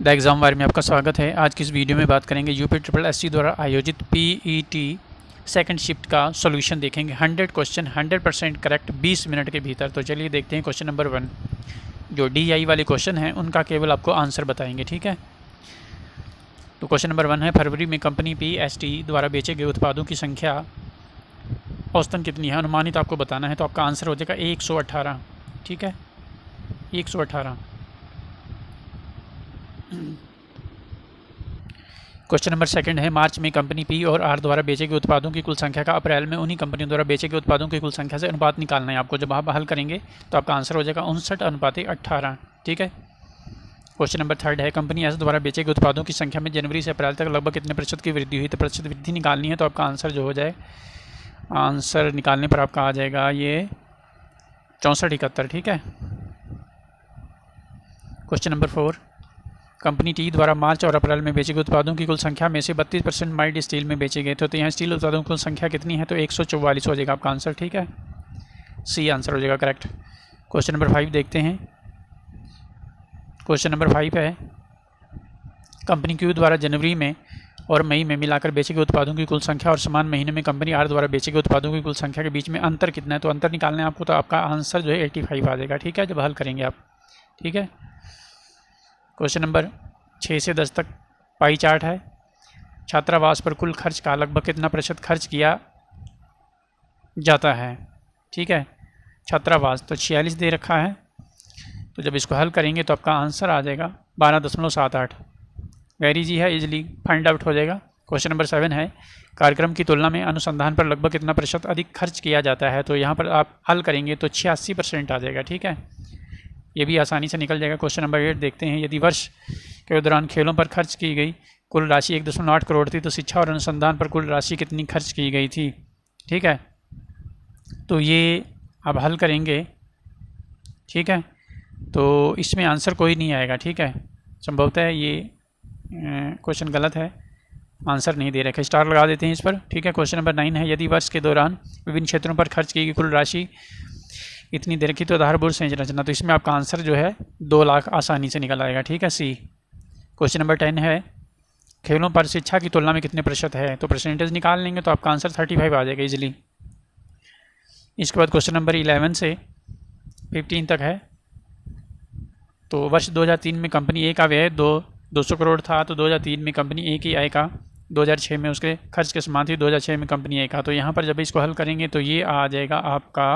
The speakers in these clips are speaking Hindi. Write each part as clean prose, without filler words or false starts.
द एग्ज़ाम वार में आपका स्वागत है। आज की इस वीडियो में बात करेंगे यूपी ट्रिपल एससी द्वारा आयोजित पीईटी सेकंड शिफ्ट का सॉल्यूशन देखेंगे। 100 क्वेश्चन 100% करेक्ट 20 मिनट के भीतर। तो चलिए देखते हैं क्वेश्चन नंबर 1। जो डीआई वाले क्वेश्चन हैं उनका केवल आपको आंसर बताएंगे, ठीक है। तो क्वेश्चन नंबर 1 है, फरवरी में कंपनी पीएसटी द्वारा बेचे गए उत्पादों की संख्या औसतन कितनी है, अनुमानित आपको बताना है। तो आपका आंसर हो जाएगा 118, ठीक है, 118। क्वेश्चन नंबर 2 है, मार्च में कंपनी पी और आर द्वारा बेचे गए उत्पादों की कुल संख्या का अप्रैल में उन्हीं कंपनियों द्वारा बेचे गए उत्पादों की कुल संख्या से अनुपात निकालना है आपको। जब आप हल करेंगे तो आपका आंसर हो जाएगा 59:18, ठीक है। क्वेश्चन नंबर 3 है, कंपनी एस द्वारा बेचे गए उत्पादों की संख्या में जनवरी से अप्रैल तक लगभग कितने प्रतिशत की वृद्धि हुई। तो प्रतिशत वृद्धि निकालनी है। तो आपका आंसर जो हो जाए, आंसर निकालने पर आपका आ जाएगा ये 64-71, ठीक है। क्वेश्चन नंबर 4, कंपनी टी द्वारा मार्च और अप्रैल में बेचे गए उत्पादों की कुल संख्या में से 32% माइल्ड स्टील में बेचे गए। तो यहाँ स्टील उत्पादों की कुल संख्या कितनी है, तो 144 हो जाएगा आपका आंसर, ठीक है। सी आंसर हो जाएगा करेक्ट। क्वेश्चन नंबर 5 देखते हैं। क्वेश्चन नंबर 5 है, कंपनी क्यू द्वारा जनवरी में और मई में मिलाकर बेचे गए उत्पादों की कुल संख्या और समान महीने में कंपनी आर द्वारा बेचे गए उत्पादों की कुल संख्या के बीच में अंतर कितना है। तो अंतर निकालना है आपको। तो आपका आंसर जो है 85 आ जाएगा, ठीक है, जब हल करेंगे आप, ठीक है। क्वेश्चन नंबर 6 से 10 तक पाई चार्ट है। छात्रावास पर कुल खर्च का लगभग कितना प्रतिशत खर्च किया जाता है, ठीक है। छात्रावास तो 46 दे रखा है। तो जब इसको हल करेंगे तो आपका आंसर आ जाएगा 12.78। वेरी जी है, इजली फाइंड आउट हो जाएगा। क्वेश्चन नंबर 7 है, कार्यक्रम की तुलना में अनुसंधान पर लगभग कितना प्रतिशत अधिक खर्च किया जाता है। तो यहाँ पर आप हल करेंगे तो 86% आ जाएगा, ठीक है। ये भी आसानी से निकल जाएगा। क्वेश्चन नंबर 8 देखते हैं, यदि वर्ष के दौरान खेलों पर खर्च की गई कुल राशि 1.8 करोड़ थी तो शिक्षा और अनुसंधान पर कुल राशि कितनी खर्च की गई थी, ठीक है। तो ये अब हल करेंगे, ठीक है। तो इसमें आंसर कोई नहीं आएगा, ठीक है। संभवतः ये क्वेश्चन गलत है, आंसर नहीं दे रखे, स्टार लगा देते हैं इस पर, ठीक है। क्वेश्चन नंबर 9 है, यदि वर्ष के दौरान विभिन्न क्षेत्रों पर खर्च की गई कुल राशि इतनी दे रखी तो आधारभूत संरचना। तो इसमें आपका आंसर जो है 2 लाख आसानी से निकल आएगा, ठीक है, सी। क्वेश्चन नंबर 10 है, खेलों पर शिक्षा की तुलना में कितने प्रतिशत है। तो परसेंटेज निकाल लेंगे तो आपका आंसर 35 आ जाएगा इजीली। इसके बाद क्वेश्चन नंबर 11 से 15 तक है। तो वर्ष 2003 में कंपनी ए का व्यय 200 करोड़ था। तो 2003 में कंपनी ए की आय का 2006 में उसके खर्च के समान थी 2006 में कंपनी ए का। तो यहाँ पर जब इसको हल करेंगे तो ये आ जाएगा आपका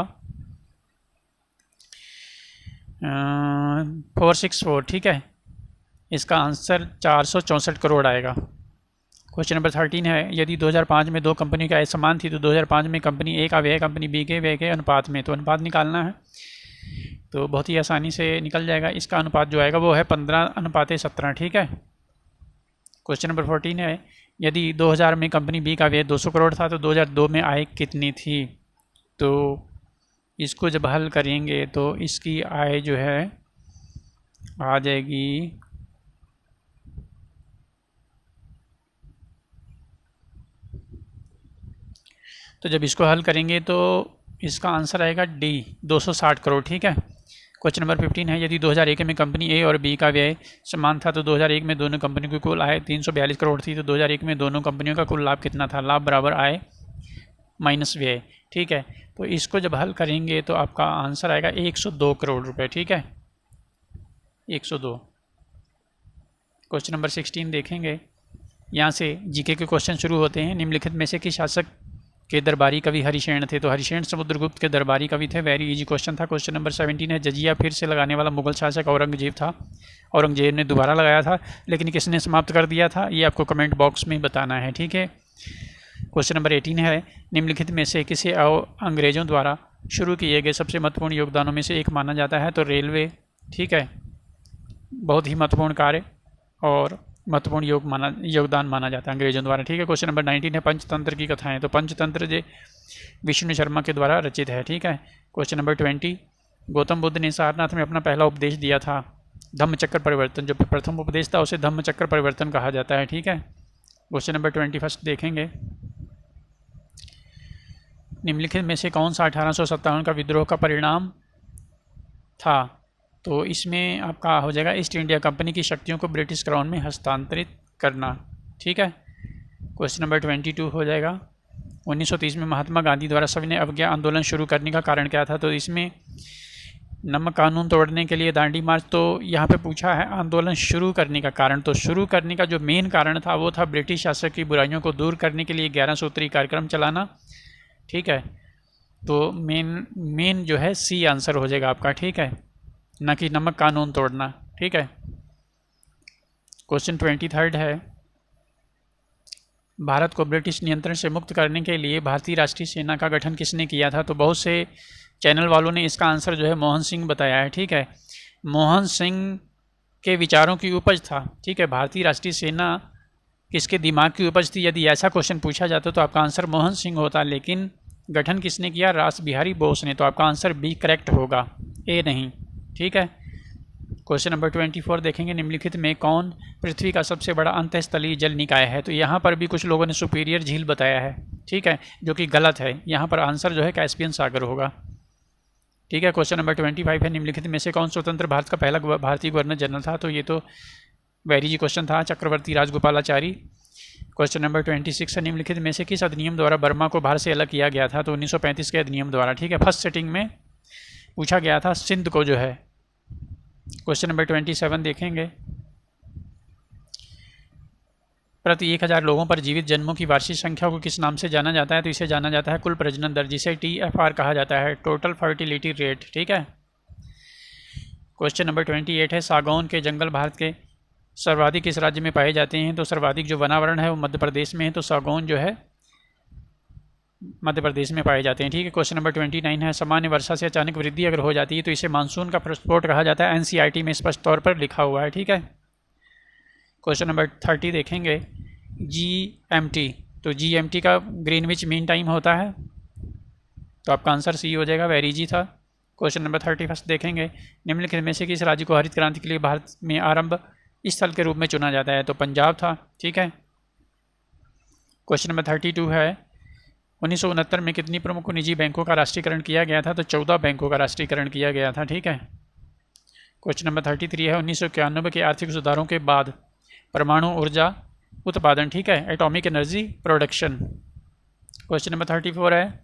464, ठीक है। इसका आंसर 464 करोड़ आएगा। क्वेश्चन नंबर 13 है, यदि 2005 में दो कंपनी की आय समान थी तो 2005 में कंपनी ए का व्यय कंपनी बी के व्यय के अनुपात में। तो अनुपात निकालना है तो बहुत ही आसानी से निकल जाएगा। इसका अनुपात जो आएगा वो है 15:17, ठीक है। क्वेश्चन नंबर 14 है, यदि 2000 में कंपनी बी का व्यय 200 करोड़ था तो 2002 में आय कितनी थी। तो इसको जब हल करेंगे तो इसकी आय जो है आ जाएगी तो जब इसको हल करेंगे तो इसका आंसर आएगा डी 260 करोड़, ठीक है। क्वेश्चन नंबर 15 है, यदि 2001 में कंपनी ए और बी का व्यय समान था तो 2001 में दोनों कंपनियों की कुल आय 342 करोड़ थी। तो 2001 में दोनों कंपनियों का कुल लाभ कितना था। लाभ बराबर आय माइनस व्यय, ठीक है। तो इसको जब हल करेंगे तो आपका आंसर आएगा 102 करोड़ रुपए, ठीक है, 102। क्वेश्चन नंबर 16 देखेंगे। यहाँ से जीके के क्वेश्चन शुरू होते हैं। निम्नलिखित में से किस शासक के दरबारी कवि हरिशेन थे। तो हरिशेन समुद्रगुप्त के दरबारी कवि थे। वेरी इजी क्वेश्चन था। क्वेश्चन नंबर 17 है, जजिया फिर से लगाने वाला मुगल शासक औरंगजेब था। औरंगजेब ने दोबारा लगाया था लेकिन किसने समाप्त कर दिया था, ये आपको कमेंट बॉक्स में बताना है, ठीक है। क्वेश्चन नंबर 18 है, निम्नलिखित में से किसे अंग्रेजों द्वारा शुरू किए गए सबसे महत्वपूर्ण योगदानों में से एक माना जाता है। तो रेलवे, ठीक है, बहुत ही महत्वपूर्ण कार्य और महत्वपूर्ण योगदान माना जाता है अंग्रेजों द्वारा, ठीक है। क्वेश्चन नंबर 19 है, पंचतंत्र की कथाएं। तो पंचतंत्र जे विष्णु शर्मा के द्वारा रचित है, ठीक है। क्वेश्चन नंबर 20, गौतम बुद्ध ने सारनाथ में अपना पहला उपदेश दिया था। धम्मचक्र परिवर्तन, जो प्रथम उपदेश था उसे धम्मचक्र परिवर्तन कहा जाता है, ठीक है। क्वेश्चन नंबर 21 देखेंगे, निम्नलिखित में से कौन सा 1857 का विद्रोह का परिणाम था। तो इसमें आपका हो जाएगा ईस्ट इंडिया कंपनी की शक्तियों को ब्रिटिश क्राउन में हस्तांतरित करना। ठीक है, क्वेश्चन नंबर 22 हो जाएगा। 1930 में महात्मा गांधी द्वारा सविनय अवज्ञा आंदोलन शुरू करने का कारण क्या था? तो इसमें नमक कानून तोड़ने के लिए दांडी मार्च, तो यहाँ पे पूछा है आंदोलन शुरू करने का कारण। तो शुरू करने का जो मेन कारण था वो था ब्रिटिश शासक की बुराइयों को दूर करने के लिए 11 सूत्री कार्यक्रम चलाना। ठीक है, तो मेन जो है सी आंसर हो जाएगा आपका। ठीक है, ना कि नमक कानून तोड़ना। ठीक है, क्वेश्चन 23 है। भारत को ब्रिटिश नियंत्रण से मुक्त करने के लिए भारतीय राष्ट्रीय सेना का गठन किसने किया था? तो बहुत से चैनल वालों ने इसका आंसर जो है मोहन सिंह बताया है। ठीक है, मोहन सिंह के विचारों की उपज था। ठीक है, भारतीय राष्ट्रीय सेना किसके दिमाग की उपज थी? यदि ऐसा क्वेश्चन पूछा जाता तो आपका आंसर मोहन सिंह होता, लेकिन गठन किसने किया? रास बिहारी बोस ने। तो आपका आंसर बी करेक्ट होगा, ए नहीं। ठीक है, क्वेश्चन नंबर 24 देखेंगे। निम्नलिखित में कौन पृथ्वी का सबसे बड़ा अंतःस्थलीय जल निकाय है? तो यहाँ पर भी कुछ लोगों ने सुपीरियर झील बताया है। ठीक है, जो कि गलत है। यहाँ पर आंसर जो है कैस्पियन सागर होगा। ठीक है, क्वेश्चन नंबर 25 है। निम्नलिखित में से कौन स्वतंत्र भारत का पहला भारतीय गवर्नर जनरल था? तो ये तो वेरी जी क्वेश्चन था, चक्रवर्ती राजगोपालाचारी। क्वेश्चन नंबर 26 है। निम्नलिखित में से किस अधिनियम द्वारा बर्मा को भारत से अलग किया गया था? तो 1935 के अधिनियम द्वारा। ठीक है, फर्स्ट सेटिंग में पूछा गया था सिंध को जो है। क्वेश्चन नंबर 27 देखेंगे। प्रति 1000 लोगों पर जीवित जन्मों की वार्षिक संख्या को किस नाम से जाना जाता है? तो इसे जाना जाता है कुल प्रजनन दर, जिसे TFR कहा जाता है, टोटल फर्टिलिटी रेट। ठीक है, क्वेश्चन नंबर 28 है। सागौन के जंगल भारत के सर्वाधिक किस राज्य में पाए जाते हैं? तो सर्वाधिक जो वनावरण है वो मध्य प्रदेश में है, तो सागौन जो है मध्य प्रदेश में पाए जाते हैं। ठीक है, क्वेश्चन नंबर 29 है। सामान्य वर्षा से अचानक वृद्धि अगर हो जाती है तो इसे मानसून का प्रस्फोट कहा जाता है, NCERT में स्पष्ट तौर पर लिखा हुआ है। ठीक है, क्वेश्चन नंबर 30 देखेंगे। GMT, तो GMT का ग्रीनविच मीन टाइम होता है, तो आपका आंसर सी हो जाएगा, वेरी जी था। क्वेश्चन नंबर 31 देखेंगे। निम्नलिखित में से किस राज्य को हरित क्रांति के लिए भारत में आरंभ स्थल के रूप में चुना जाता है? तो पंजाब था। ठीक है, क्वेश्चन नंबर 32 है। 1969 में कितनी प्रमुख निजी बैंकों का राष्ट्रीयकरण किया गया था? तो 14 बैंकों का राष्ट्रीयकरण किया गया था। ठीक है, क्वेश्चन नंबर 33 है। 1991 के आर्थिक सुधारों के बाद परमाणु ऊर्जा उत्पादन, ठीक है, atomic energy production. Question number 34 है।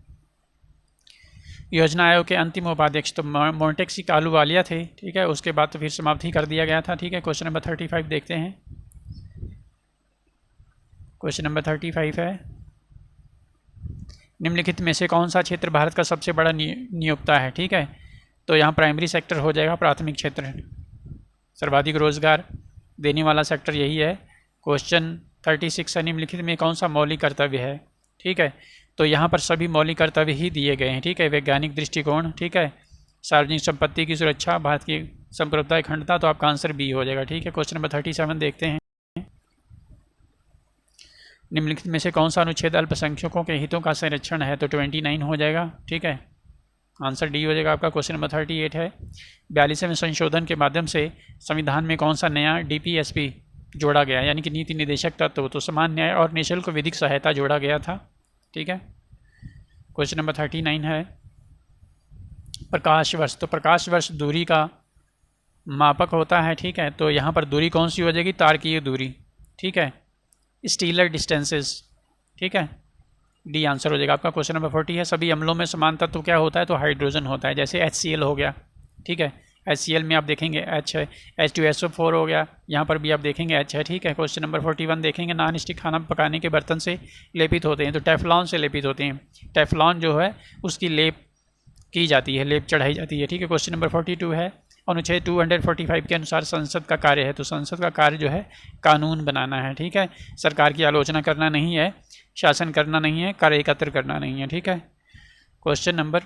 योजना आयोग के अंतिम उपाध्यक्ष तो मोंटेक्सी कालूवालिया थे। ठीक है, उसके बाद तो फिर समाप्ति कर दिया गया था। ठीक है, क्वेश्चन नंबर 35 देखते हैं। क्वेश्चन नंबर 35 है। निम्नलिखित में से कौन सा क्षेत्र भारत का सबसे बड़ा नियोक्ता है? ठीक है, तो यहाँ प्राइमरी सेक्टर हो जाएगा, प्राथमिक क्षेत्र। सर्वाधिक रोजगार देने वाला सेक्टर यही है। क्वेश्चन 36 है। निम्नलिखित में कौन सा मौलिक कर्तव्य है? ठीक है, तो यहाँ पर सभी मौलिक कर्तव्य ही दिए गए हैं। ठीक है, वैज्ञानिक दृष्टिकोण, ठीक है, सार्वजनिक संपत्ति की सुरक्षा, भारत की संप्रभुता अखंडता, तो आपका आंसर बी हो जाएगा। ठीक है, क्वेश्चन नंबर 37 देखते हैं। निम्नलिखित में से कौन सा अनुच्छेद अल्पसंख्यकों के हितों का संरक्षण है? तो 29 हो जाएगा। ठीक है, आंसर डी हो जाएगा आपका। क्वेश्चन नंबर 38 है। 42वें संशोधन के माध्यम से संविधान में कौन सा नया DPSP जोड़ा गया, यानी कि नीति निदेशक तत्व? तो समान न्याय और निःशुल्क विधिक सहायता जोड़ा गया था। ठीक है, क्वेश्चन नंबर 39 है। प्रकाश वर्ष, तो प्रकाश वर्ष दूरी का मापक होता है। ठीक है, तो यहाँ पर दूरी कौन सी हो जाएगी? तारकीय दूरी। ठीक है, स्टीलर डिस्टेंसेस। ठीक है, डी आंसर हो जाएगा आपका। क्वेश्चन नंबर 40 है। सभी अम्लों में समान तत्व क्या होता है? तो हाइड्रोजन होता है, जैसे HCl हो गया। ठीक है, HCl में आप देखेंगे H है, H2SO4 हो गया, यहाँ पर भी आप देखेंगे H है। ठीक है, क्वेश्चन नंबर 41 देखेंगे। नॉन स्टिक खाना पकाने के बर्तन से लेपित होते हैं, तो टेफ्लॉन से लेपित होते हैं। टेफ्लॉन जो है उसकी लेप की जाती है, लेप चढ़ाई जाती है। ठीक है, क्वेश्चन नंबर 42 है। अनुच्छेद 245 के अनुसार संसद का कार्य है, तो संसद का कार्य जो है कानून बनाना है। ठीक है, सरकार की आलोचना करना नहीं है, शासन करना नहीं है, कार्य एकत्र करना नहीं है। ठीक है, क्वेश्चन नंबर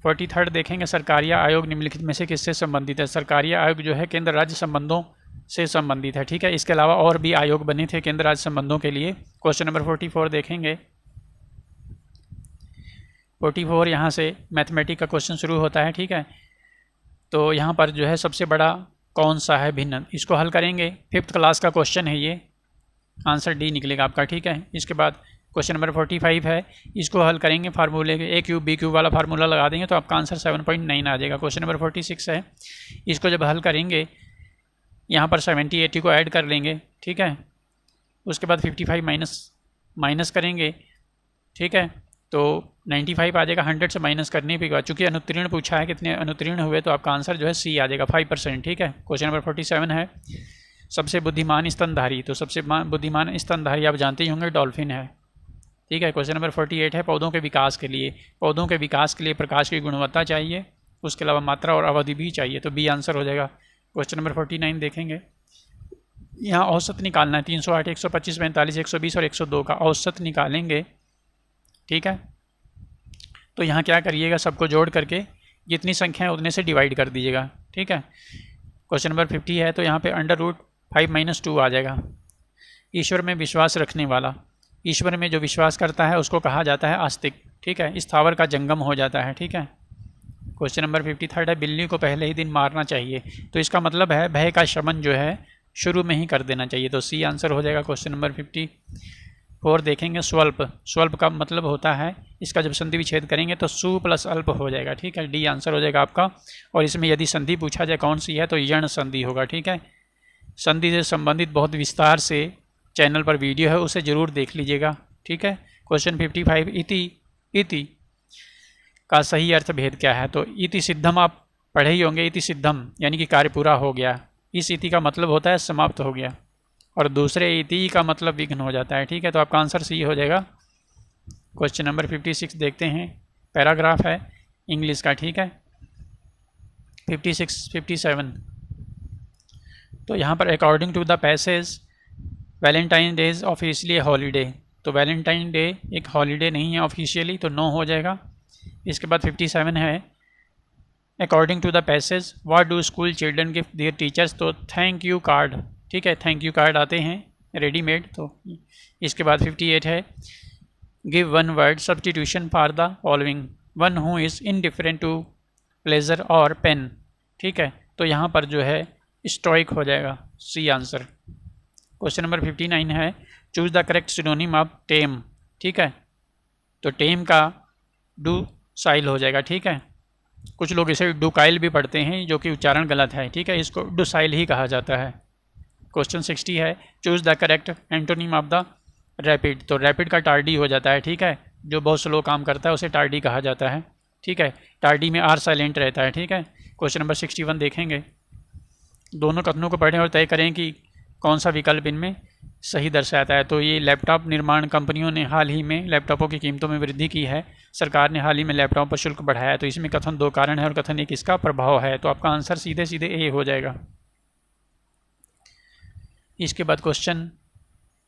43 देखेंगे। सरकारिया आयोग निम्नलिखित में से किससे संबंधित है? सरकारिया आयोग जो है केंद्र राज्य संबंधों से संबंधित है। ठीक है, इसके अलावा और भी आयोग बने थे केंद्र राज्य संबंधों के लिए। क्वेश्चन नंबर 44 देखेंगे। 44 यहाँ से मैथमेटिक का क्वेश्चन शुरू होता है। ठीक है, तो यहाँ पर जो है सबसे बड़ा कौन सा है भिन्न, इसको हल करेंगे। 5th क्लास का क्वेश्चन है ये, आंसर डी निकलेगा आपका। ठीक है, इसके बाद क्वेश्चन नंबर 45 है, इसको हल करेंगे फार्मूले के ए क्यूब बी क्यूब वाला फार्मूला लगा देंगे तो आपका आंसर 7.9 आ जाएगा। क्वेश्चन नंबर 46 है, इसको जब हल करेंगे यहाँ पर 70 80 को ऐड कर लेंगे, ठीक है, उसके बाद 55 माइनस करेंगे, ठीक है, तो 95 आ जाएगा। 100 से माइनस करने के बाद चूँकि अनुत्तीर्ण पूछा है, कितने अनुत्तीर्ण हुए, तो आपका आंसर जो है सी आ जाएगा 5%, ठीक है। क्वेश्चन नंबर 47 है, सबसे बुद्धिमान स्तनधारी, तो सबसे बुद्धिमान स्तनधारी आप जानते ही होंगे डॉल्फिन है, ठीक है। क्वेश्चन नंबर 48 है, पौधों के विकास के लिए प्रकाश की गुणवत्ता चाहिए, उसके अलावा मात्रा और अवधि भी चाहिए, तो बी आंसर हो जाएगा। क्वेश्चन नंबर 49 देखेंगे, यहाँ औसत निकालना है, 308 125 45 120 और 102 का औसत निकालेंगे, ठीक है। तो यहाँ क्या करिएगा, सबको जोड़ करके जितनी संख्या है उतने से डिवाइड कर दीजिएगा, ठीक है। क्वेश्चन नंबर 50 है, तो यहाँ पे √5 - 2 आ जाएगा। ईश्वर में विश्वास रखने वाला, ईश्वर में जो विश्वास करता है उसको कहा जाता है आस्तिक, ठीक है, स्थावर का जंगम हो जाता है, ठीक है। क्वेश्चन नंबर 53 है, बिल्ली को पहले ही दिन मारना चाहिए, तो इसका मतलब है भय का शमन जो है शुरू में ही कर देना चाहिए, तो सी आंसर हो जाएगा। क्वेश्चन नंबर 54 देखेंगे, स्वल्प का मतलब होता है, इसका जब संधि विच्छेद करेंगे तो सु प्लस अल्प हो जाएगा, ठीक है, डी आंसर हो जाएगा आपका। और इसमें यदि संधि पूछा जाए कौन सी है तो यण संधि होगा, ठीक है। संधि से संबंधित बहुत विस्तार से चैनल पर वीडियो है, उसे ज़रूर देख लीजिएगा, ठीक है। क्वेश्चन 55, इति का सही अर्थ भेद क्या है, तो इति सिद्धम आप पढ़े ही होंगे, इति सिद्धम यानी कि कार्य पूरा हो गया, इस इति का मतलब होता है समाप्त हो गया, और दूसरे इति का मतलब विघ्न हो जाता है, ठीक है, तो आपका आंसर सी हो जाएगा। क्वेश्चन नंबर 56 देखते हैं, पैराग्राफ है इंग्लिश का, ठीक है। 56 57, तो यहाँ पर according to the passage Valentine Day is officially holiday, तो वैलेंटाइन डे एक हॉलीडे नहीं है ऑफिशियली, तो नो हो जाएगा। इसके बाद 57 है, according to the passage what do school children gift their teachers, तो थैंक यू कार्ड, ठीक है, थैंक यू कार्ड आते हैं रेडीमेड, तो इसके बाद 58 है, give one word substitution for the following, one who is indifferent to pleasure और पेन, ठीक है, तो यहाँ पर जो है स्टोइक हो जाएगा, सी आंसर। क्वेश्चन नंबर 59 है, choose the correct synonym of tame, ठीक है, तो टेम का डू साइल हो जाएगा, ठीक है। कुछ लोग इसे डुकाइल भी पढ़ते हैं जो कि उच्चारण गलत है, ठीक है, इसको डुसाइल ही कहा जाता है। क्वेश्चन 60 है, choose the correct antonym of the rapid, तो रैपिड का टार्डी हो जाता है, ठीक है, जो बहुत स्लो काम करता है उसे टार्डी कहा जाता है, ठीक है, टार्डी में आर साइलेंट रहता है, ठीक है। क्वेश्चन नंबर 61 देखेंगे, दोनों कथनों को पढ़ें और तय करें कि कौन सा विकल्प इनमें सही दर्शाता है। तो ये लैपटॉप निर्माण कंपनियों ने हाल ही में लैपटॉपों की कीमतों में वृद्धि की है, सरकार ने हाल ही में लैपटॉप पर शुल्क बढ़ाया है, तो इसमें कथन 2 कारण है और कथन 1 इसका प्रभाव है, तो आपका आंसर सीधे सीधे ए हो जाएगा। इसके बाद क्वेश्चन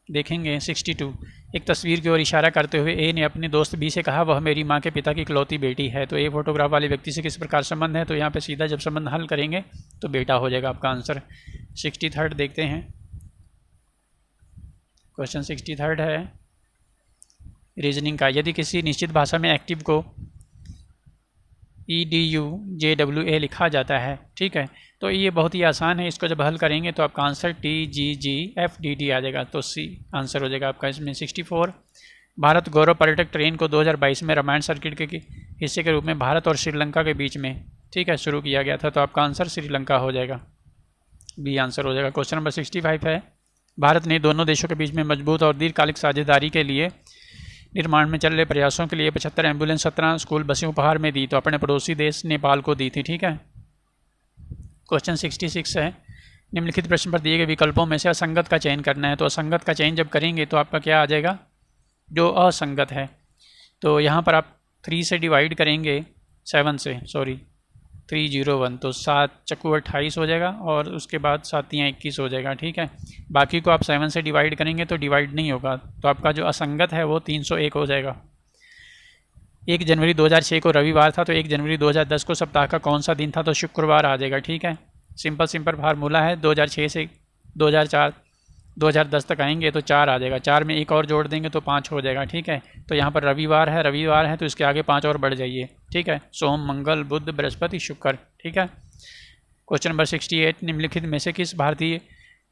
देखेंगे 62, एक तस्वीर की ओर इशारा करते हुए ए ने अपने दोस्त बी से कहा वह मेरी माँ के पिता की इकलौती बेटी है, तो ए फोटोग्राफ वाले व्यक्ति से किस प्रकार संबंध है, तो यहाँ पे सीधा जब संबंध हल करेंगे तो बेटा हो जाएगा आपका आंसर। 63 देखते हैं, क्वेश्चन 63 है रीजनिंग का, यदि किसी निश्चित भाषा में एक्टिव को EDUJWA लिखा जाता है, ठीक है, तो ये बहुत ही आसान है, इसको जब हल करेंगे तो आपका आंसर TGGFDD आ जाएगा, तो सी आंसर हो जाएगा आपका इसमें। 64, भारत गौरव पर्यटक ट्रेन को 2022 में रामायण सर्किट के हिस्से के रूप में भारत और श्रीलंका के बीच में, ठीक है, शुरू किया गया था, तो आपका आंसर श्रीलंका हो जाएगा, बी आंसर हो जाएगा। क्वेश्चन नंबर 65 है, भारत ने दोनों देशों के बीच में मजबूत और दीर्घकालिक साझेदारी के लिए निर्माण में चल रहे प्रयासों के लिए 75 एम्बुलेंस 17 स्कूल बसें उपहार में दी, तो अपने पड़ोसी देश नेपाल को दी थी, ठीक है। क्वेश्चन 66 है, निम्नलिखित प्रश्न पर दिए गए विकल्पों में से असंगत का चयन करना है, तो असंगत का चयन जब करेंगे तो आपका क्या आ जाएगा, जो असंगत है, तो यहाँ पर आप 3 से डिवाइड करेंगे 7 से, 301, तो 7 चक्कू 28 हो जाएगा और उसके बाद 7 तियाँ 21 हो जाएगा, ठीक है। बाकी को आप 7 से डिवाइड करेंगे तो डिवाइड नहीं होगा, तो आपका जो असंगत है वो 301 हो जाएगा। 1 जनवरी 2006 को रविवार था, तो 1 जनवरी 2010 को सप्ताह का कौन सा दिन था, तो शुक्रवार आ जाएगा, ठीक है। सिंपल फार्मूला है, 2006 से 2010 तक आएंगे तो 4 आ जाएगा, 4 में 1 और जोड़ देंगे तो 5 हो जाएगा, ठीक है। तो यहाँ पर रविवार है तो इसके आगे 5 और बढ़ जाइए, ठीक है, सोम मंगल बुध बृहस्पति शुक्र, ठीक है। क्वेश्चन नंबर 68, निम्नलिखित में से किस भारतीय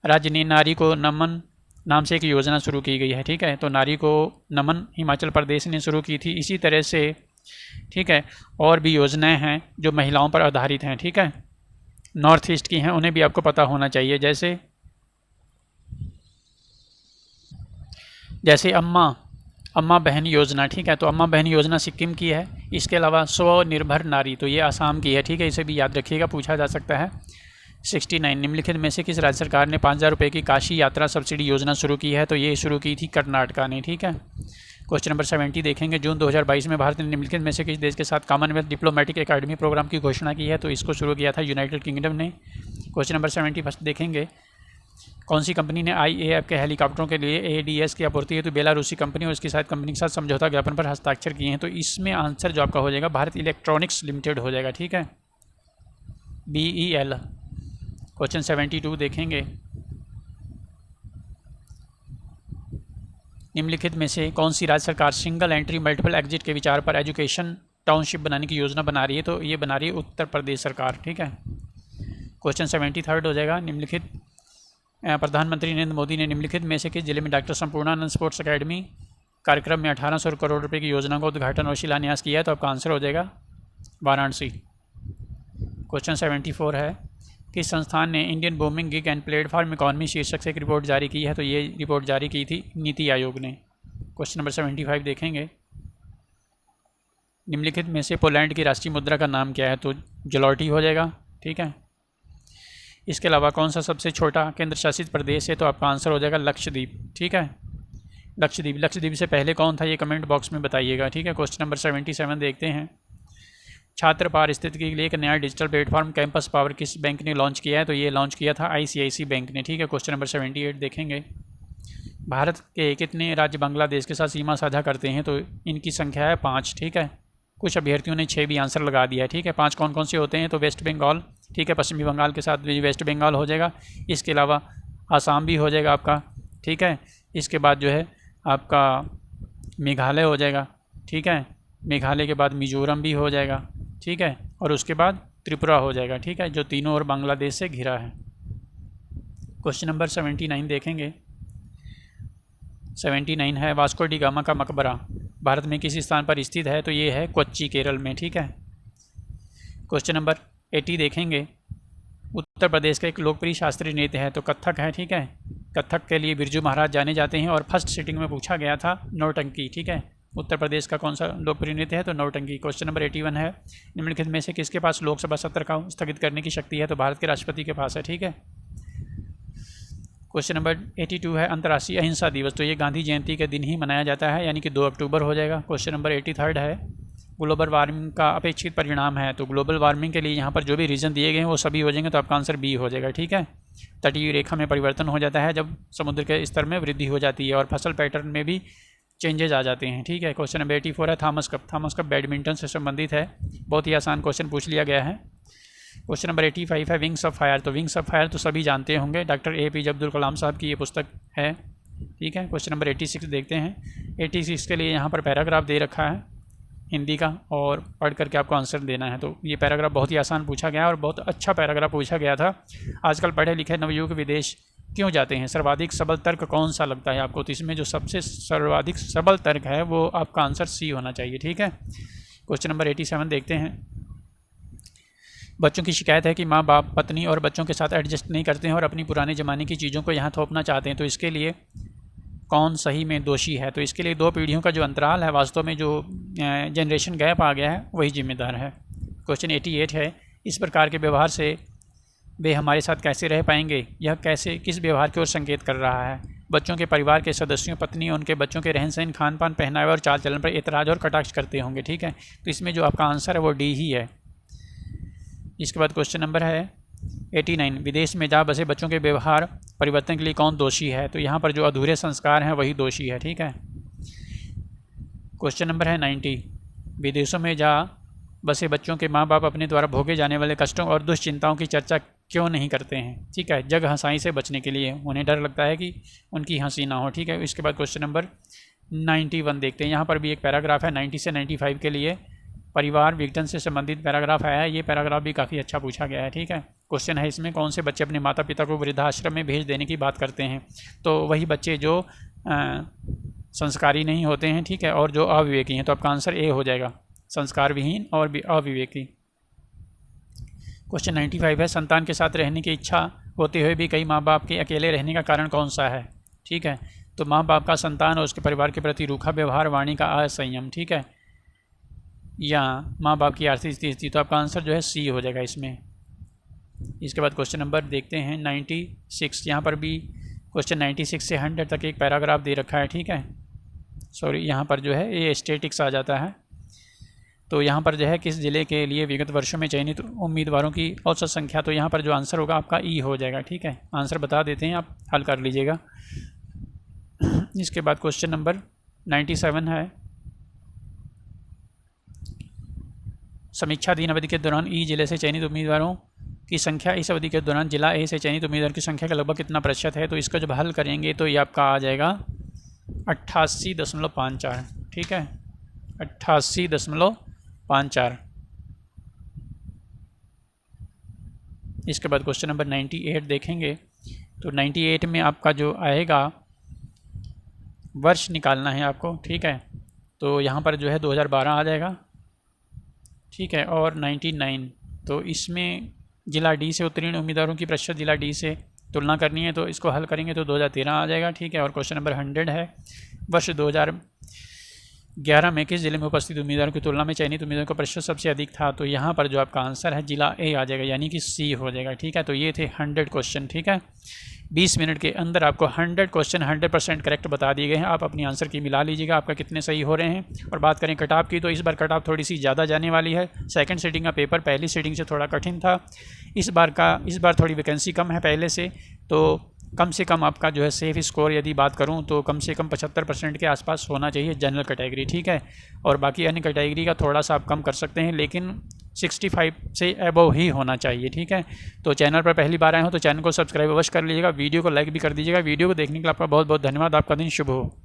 राज्य ने नारी को नमन नाम से एक योजना शुरू की गई है। ठीक है, तो नारी को नमन हिमाचल प्रदेश ने शुरू की थी। इसी तरह से ठीक है और भी योजनाएं हैं जो महिलाओं पर आधारित हैं। ठीक है, नॉर्थ ईस्ट की हैं, उन्हें भी आपको पता होना चाहिए। जैसे अम्मा बहन योजना। ठीक है, तो अम्मा बहन योजना सिक्किम की है। इसके अलावा स्वनिर्भर नारी, तो ये आसाम की है। ठीक है, इसे भी याद रखिएगा, पूछा जा सकता है। 69 निम्नलिखित में से किस राज्य सरकार ने 5,000 रुपये की काशी यात्रा सब्सिडी योजना शुरू की है? तो ये शुरू की थी कर्नाटका ने। ठीक है, क्वेश्चन नंबर 70 देखेंगे। जून 2022 में भारत ने निम्नलिखित में से किस देश के साथ कॉमनवेल्थ डिप्लोमेटिक एकेडमी प्रोग्राम की घोषणा की है? तो इसको शुरू किया था यूनाइटेड किंगडम ने। क्वेश्चन नंबर 71 देखेंगे। कौन सी कंपनी ने IAF के हेलीकॉप्टरों के लिए ADS की आपूर्ति हेतु बेलारूसी कंपनी और इसकी साथ कंपनी के साथ समझौता ज्ञापन पर हस्ताक्षर किए हैं? तो इसमें आंसर जो आपका हो जाएगा भारत इलेक्ट्रॉनिक्स लिमिटेड हो जाएगा। ठीक है, BEL। क्वेश्चन 72 देखेंगे। निम्नलिखित में से कौन सी राज्य सरकार सिंगल एंट्री मल्टीपल एग्जिट के विचार पर एजुकेशन टाउनशिप बनाने की योजना बना रही है? तो ये बना रही है उत्तर प्रदेश सरकार। ठीक है, क्वेश्चन 73 हो जाएगा। निम्नलिखित प्रधानमंत्री नरेंद्र मोदी ने निम्नलिखित में से किस जिले में डॉक्टर संपूर्णानंद स्पोर्ट्स अकेडमी कार्यक्रम में 1800 करोड़ रुपए की योजना का उद्घाटन और शिलान्यास किया है? तो आपका आंसर हो जाएगा वाराणसी। क्वेश्चन 74 है। किस संस्थान ने Indian booming gig and platform economy शीर्षक से एक रिपोर्ट जारी की है? तो ये रिपोर्ट जारी की थी नीति आयोग ने। क्वेश्चन नंबर 75 देखेंगे। निम्नलिखित में से पोलैंड की राष्ट्रीय मुद्रा का नाम क्या है? तो जलॉटी हो जाएगा। ठीक है, इसके अलावा कौन सा सबसे छोटा केंद्र शासित प्रदेश है? तो आपका आंसर हो जाएगा लक्षद्वीप। ठीक है, लक्षद्वीप से पहले कौन था ये कमेंट बॉक्स में बताइएगा। ठीक है, क्वेश्चन नंबर 77 देखते हैं। छात्र पारिस्थितिकी के लिए एक नया डिजिटल प्लेटफॉर्म कैंपस पावर किस बैंक ने लॉन्च किया है? तो ये लॉन्च किया था ICICI बैंक ने। ठीक है, क्वेश्चन नंबर 78 देखेंगे। भारत के कितने राज्य बांग्लादेश के साथ सीमा साझा करते हैं? तो इनकी संख्या है 5। ठीक है, कुछ अभ्यर्थियों ने 6 भी आंसर लगा दिया है। ठीक है, 5 कौन कौन से होते हैं? तो वेस्ट बंगाल, ठीक है, पश्चिमी बंगाल के साथ वेस्ट बंगाल हो जाएगा। इसके अलावा आसाम भी हो जाएगा आपका। ठीक है, इसके बाद जो है आपका मेघालय हो जाएगा। ठीक है, मेघालय के बाद मिजोरम भी हो जाएगा। ठीक है, और उसके बाद त्रिपुरा हो जाएगा। ठीक है, जो तीनों और बांग्लादेश से घिरा है। क्वेश्चन नंबर 79 देखेंगे। 79 है वास्को डी गामा का मकबरा भारत में किस स्थान पर स्थित है? तो ये है कोच्चि केरल में। ठीक है, क्वेश्चन नंबर 80 देखेंगे। उत्तर प्रदेश का एक लोकप्रिय शास्त्रीय नृत्य है, तो कथक है। ठीक है, कथक के लिए बिरजू महाराज जाने जाते हैं और फर्स्ट सिटिंग में पूछा गया था नौटंकी। ठीक है, उत्तर प्रदेश का कौन सा लोकप्रिय नृत्य है? तो नौटंकी। क्वेश्चन नंबर 81 है। निम्नलिखित में से किसके पास लोकसभा सत्र का स्थगित करने की शक्ति है? तो भारत के राष्ट्रपति के पास है। ठीक है, क्वेश्चन नंबर 82 है अंतर्राष्ट्रीय अहिंसा दिवस। तो ये गांधी जयंती के दिन ही मनाया जाता है, यानी कि 2 अक्टूबर हो जाएगा। क्वेश्चन नंबर 83 है ग्लोबल वार्मिंग का अपेक्षित परिणाम है। तो ग्लोबल वार्मिंग के लिए यहाँ पर जो भी रीजन दिए गए हैं वो सभी हो जाएंगे, तो आपका आंसर बी हो जाएगा। ठीक है, तटीय रेखा में परिवर्तन हो जाता है जब समुद्र के स्तर में वृद्धि हो जाती है और फसल पैटर्न में भी चेंजेज आ जाते हैं। ठीक है, क्वेश्चन नंबर 84 है थॉमस कप बैडमिंटन से संबंधित है। बहुत ही आसान क्वेश्चन पूछ लिया गया है। क्वेश्चन नंबर 85 है विंग्स ऑफ फायर। तो विंग्स ऑफ फायर तो सभी जानते होंगे, डॉक्टर APJ अब्दुल कलाम साहब की ये पुस्तक है। ठीक है, क्वेश्चन नंबर 86 देखते हैं। 86 के लिए यहाँ पर पैराग्राफ दे रखा है हिंदी का और पढ़ करके आपको आंसर देना है। तो ये पैराग्राफ बहुत ही आसान पूछा गया और बहुत अच्छा पैराग्राफ पूछा गया था। आजकल पढ़े लिखे नवयुवक विदेश क्यों जाते हैं? सर्वाधिक सबल तर्क कौन सा लगता है आपको? तो इसमें जो सबसे सर्वाधिक सबल तर्क है वो आपका आंसर सी होना चाहिए। ठीक है, क्वेश्चन नंबर 87 देखते हैं। बच्चों की शिकायत है कि माँ बाप पत्नी और बच्चों के साथ एडजस्ट नहीं करते हैं और अपनी पुराने ज़माने की चीज़ों को यहाँ थोपना चाहते हैं, तो इसके लिए कौन सही में दोषी है? तो इसके लिए 2 पीढ़ियों का जो अंतराल है, वास्तव में जो जनरेशन गैप आ गया है, वही जिम्मेदार है। क्वेश्चन 88 है इस प्रकार के व्यवहार से वे हमारे साथ कैसे रह पाएंगे? यह किस व्यवहार की ओर संकेत कर रहा है? बच्चों के परिवार के सदस्यों, पत्नी और उनके बच्चों के रहन सहन, खान पान, पहनावे और चाल चलन पर एतराज़ और कटाक्ष करते होंगे। ठीक है, तो इसमें जो आपका आंसर है वो डी ही है। इसके बाद क्वेश्चन नंबर है 89 विदेश में जा बसे बच्चों के व्यवहार परिवर्तन के लिए कौन दोषी है? तो यहाँ पर जो अधूरे संस्कार हैं वही दोषी है। ठीक है, क्वेश्चन नंबर है 90 विदेशों में जा बसे बच्चों के माँ बाप अपने द्वारा भोगे जाने वाले कष्टों और दुश्चिंताओं की चर्चा क्यों नहीं करते हैं? ठीक है, जग हंसाई से बचने के लिए, उन्हें डर लगता है कि उनकी हंसी ना हो। ठीक है, इसके बाद क्वेश्चन नंबर 91 देखते हैं। यहाँ पर भी एक पैराग्राफ है 90 से 95 के लिए परिवार विघटन से संबंधित पैराग्राफ आया है। ये पैराग्राफ भी काफ़ी अच्छा पूछा गया है। ठीक है, क्वेश्चन है इसमें, कौन से बच्चे अपने माता पिता को वृद्धाश्रम में भेज देने की बात करते हैं? तो वही बच्चे जो संस्कारी नहीं होते हैं, ठीक है, और जो अविवेकी हैं। तो आपका आंसर ए हो जाएगा, संस्कार विहीन और अविवेकी। क्वेश्चन 95 है, संतान के साथ रहने की इच्छा होते हुए भी कई माँ बाप के अकेले रहने का कारण कौन सा है? ठीक है, तो माँ बाप का संतान और उसके परिवार के प्रति रूखा व्यवहार, वाणी का असंयम, ठीक है, या माँ बाप की आर्थिक स्थिति। तो आपका आंसर जो है सी हो जाएगा इसमें। इसके बाद क्वेश्चन नंबर देखते हैं 96। यहाँ पर भी क्वेश्चन 96 से 100 तक एक पैराग्राफ दे रखा है, ठीक है, सॉरी यहाँ पर जो है ये स्टैटिक्स आ जाता है। तो यहाँ पर जो है किस जिले के लिए विगत वर्षों में चयनित उम्मीदवारों की औसत संख्या, तो यहाँ पर जो आंसर होगा आपका ई हो जाएगा, ठीक है, आंसर बता देते हैं, आप हल कर लीजिएगा। इसके बाद क्वेश्चन नंबर 97 है, समीक्षाधीन अवधि के दौरान ई जिले से चयनित उम्मीदवारों की संख्या इस अवधि के दौरान जिला ए से चयनित उम्मीदवार की संख्या का लगभग कितना प्रतिशत है? तो इसका जब हल करेंगे तो ये आपका आ जाएगा 88.54, ठीक है, 88.54। इसके बाद क्वेश्चन नंबर 98 देखेंगे। तो 98 में आपका जो आएगा वर्ष निकालना है आपको, ठीक है, तो यहाँ पर जो है 2012 आ जाएगा, ठीक है, और 99। तो इसमें जिला डी से उत्तीर्ण उम्मीदवारों की प्रतिशत जिला डी से तुलना करनी है, तो इसको हल करेंगे तो 2013 आ जाएगा, ठीक है। और क्वेश्चन नंबर 100 है, वर्ष 2011 में किस जिले में उपस्थित उम्मीदवारों की तुलना में चयनित उम्मीदवारों का प्रतिशत सबसे अधिक था? तो यहाँ पर जो आपका आंसर है जिला ए आ जाएगा, यानी कि सी हो जाएगा, ठीक है। तो ये थे 100 क्वेश्चन, ठीक है। 20 मिनट के अंदर आपको 100 क्वेश्चन 100% करेक्ट बता दिए गए हैं। आप अपनी आंसर की मिला लीजिएगा, आपका कितने सही हो रहे हैं। और बात करें कट ऑफ की, तो इस बार कट ऑफ थोड़ी सी ज़्यादा जाने वाली है। सेकंड सीटिंग का पेपर पहली सीटिंग से थोड़ा कठिन था। इस बार थोड़ी वैकेंसी कम है पहले से, तो कम से कम आपका जो है सेफ स्कोर यदि बात करूं तो कम से कम 75% के आसपास होना चाहिए जनरल कैटेगरी, ठीक है। और बाकी अन्य कैटेगरी का थोड़ा सा आप कम कर सकते हैं, लेकिन 65 से अबव ही होना चाहिए, ठीक है। तो चैनल पर पहली बार आए हो तो चैनल को सब्सक्राइब अवश्य कर लीजिएगा, वीडियो को लाइक भी कर दीजिएगा। वीडियो को देखने के लिए आपका बहुत बहुत धन्यवाद। आपका दिन शुभ हो।